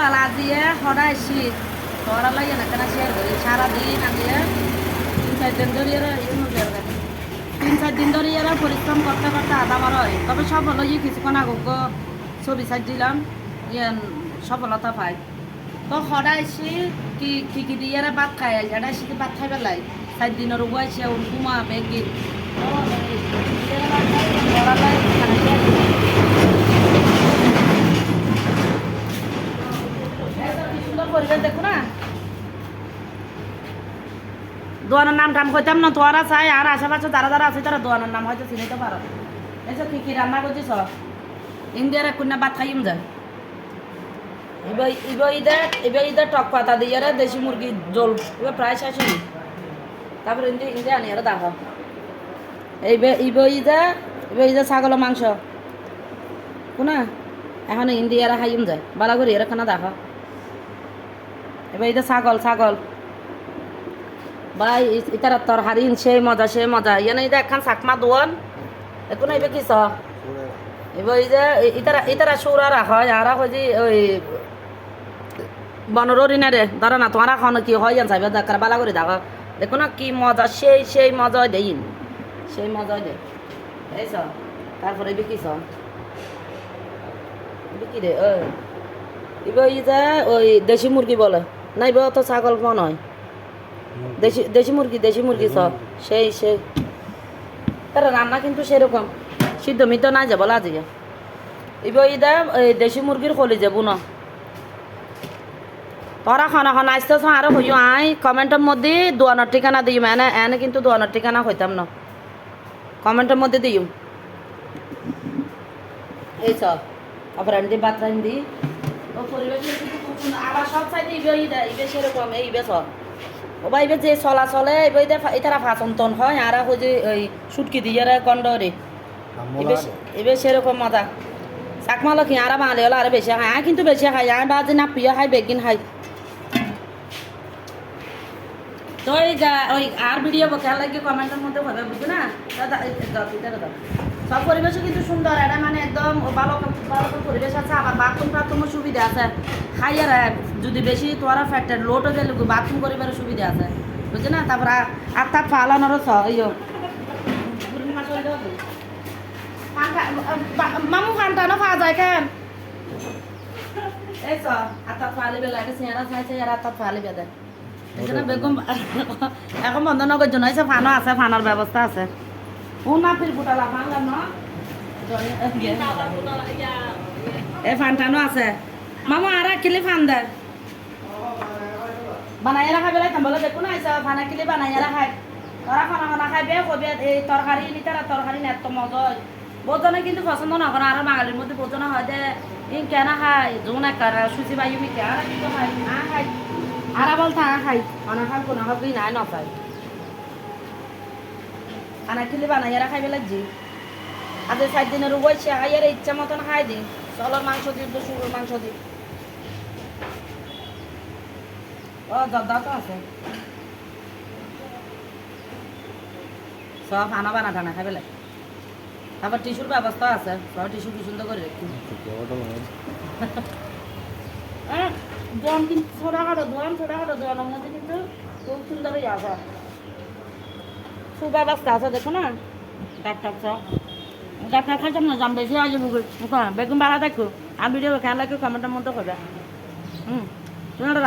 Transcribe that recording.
বেলা দিয়ে সদায় শীত তোরা লাগে না কেন শেয়ার করি সারাদিন আমি 3-4 দিন ধরে তিন চার দিন ধরে এরা পরিশ্রম করতে করতে আধা মার হয় তবে সব হলো ইয়ে কিছুক্ষণ আগে ছবি সাইড দিলাম ইয়ে সফলতা পাই তো সদায় শীত কি দিয়ে এরা ভাত খাই এটা শীতে ভাত খাই পেলাই 4 দিনের উবাইছে ঘুমা বেগিন পরিবেশ দেখো না দোয়ানের নাম টাম কইতাম না তোরা চাই আর আশেপাশে যারা যারা আছে তারা দোয়ানের নাম হয়তো চিনিতে পারো এসব কি রান্না করছিস ইন্ডিয়ার এক কন্যা ভাত খাইম যায় এবার ঈদের টক পাতা দিয়ে দেশি মুরগি জল এবার প্রায় শেষ হয়নি তারপরে ইন্ডিয়া আনি আর দেখো ঈদে ছাগলের মাংস কোনা এখন ইন্ডিয়ারা খাইম যায় বালা করে এর খানা দেখো এবার ঈদে ছাগল ভাই ইতার তরহারি সেই মজা ইয়ানে ঈদে একখান চাকমা দোয়ান এখন এবার কি এবার ঈদে ইতারা সুরা হয় আর হয় যে ওই বনরি না রে ধরো না তোমার এখন কি হয় জান চাইবে দেখার বালা করে দেখো দেখো না কি মজা সেই মজা দেইন সেই মজা দে এই তারপরে এবার কি রে এবার ঈদে ওই দেশি মুরগি বলে না এবার অত ছাগল মনে হয় দেশি মুরগি সব সেই তারা রান্না কিন্তু সেরকম সিদ্ধ মিদ্ধ নাই যাব লাজিয়ে এবার ঈদে দেশি মুরগির খলি যাবো না তোরা এখন আসতেছ আরো হইও আই কমেন্টের মধ্যে দোয়ানোর ঠিকানা দিম এনে কিন্তু দোয়ানোর ঠিকানা হইতাম না কমেন্টের মধ্যে দিম এই সব আবার এমনি বাতরাইন দি ও পরিবেশ আবার সব সাইডে ইবে সেরকম ইবে সব ও বা ইবে যে চলে এটারা ফাঁসন হয় আর ওই যে ওই সুটকি দিয়ে কন্ডরে এবে সেরকম মজা চাকমালো কি আর বাঙালি হলো আরো বেশি খাই কিন্তু বেশি খাই আমি বাজে না প্রিয় খাই বেগিন খাই তো ওই আর ভিডিও বকে লাগে কমেন্টের মধ্যে ভাবে বুঝো না দাদা সব পরিবেশও কিন্তু সুন্দর এটা মানে একদম ভালো পরিবেশ আছে আবার বাথরুমের সুবিধা আছে খাইয়ার যদি বেশি তোরা ফ্যাক্টর লোটও গেলে বাথরুম করিবার সুবিধা আছে বুঝছো না তারপর আত্মা ফালানোরও মামু ফান্টানো খাওয়া যায় কেন এই আত্মা ফালি বেলা একটা চেহারা চাইছে আর আত্মা ফালি বেদে বেগম এখন বন্ধ নগর জন্য ফানো আছে ফানোর ব্যবস্থা আছে ও না ফির গোটালা ফানলাম না এ ফানটানো আছে মামা আর কিলি ফান দে বানাই রাখা বেলাইতাম বলে দেখো না ফানা কিলি বানাই রাখাই ওরা খানা খাই বে কবে এই তরকারি নিতারা তরকারি নেত মজা বোজনে কিন্তু পছন্দ না করে আর বাঙালির মধ্যে বোঝনা হয় যে ই কেনা খাই যোন একটা সুচি বায়ু মিকে আর কিন্তু খাই না খাই আর বল থা খাই অনা খাই কোনো হবি নাই নপাই আনা কিলি বানাই রাখাই বেলাইছি আজ 4 দিনের উবাইছে আইয়ার ইচ্ছা মতন খাই দিই চলোর মাংস দিই তো শুরুর মাংস দিই ও দাদা তো আছে সব আনা বানা টানা খাই বেলাই তারপর টিস্যুর ব্যবস্থা আছে সব টিস্যু কি সুন্দর করে রাখি দোয়ান কিন্তু ছোটখাটো দোয়ানের মধ্যে কিন্তু খুব সুন্দর হয়ে আসা সুব্যবস্থা আছে দেখো না ডাক্তার ডাক্তার খাইতাম না যাম বেশি আজ বেগুন বাড়া দেখো আর ভিডিও খেয়াল লাগে কমেন্টের মধ্যে করবে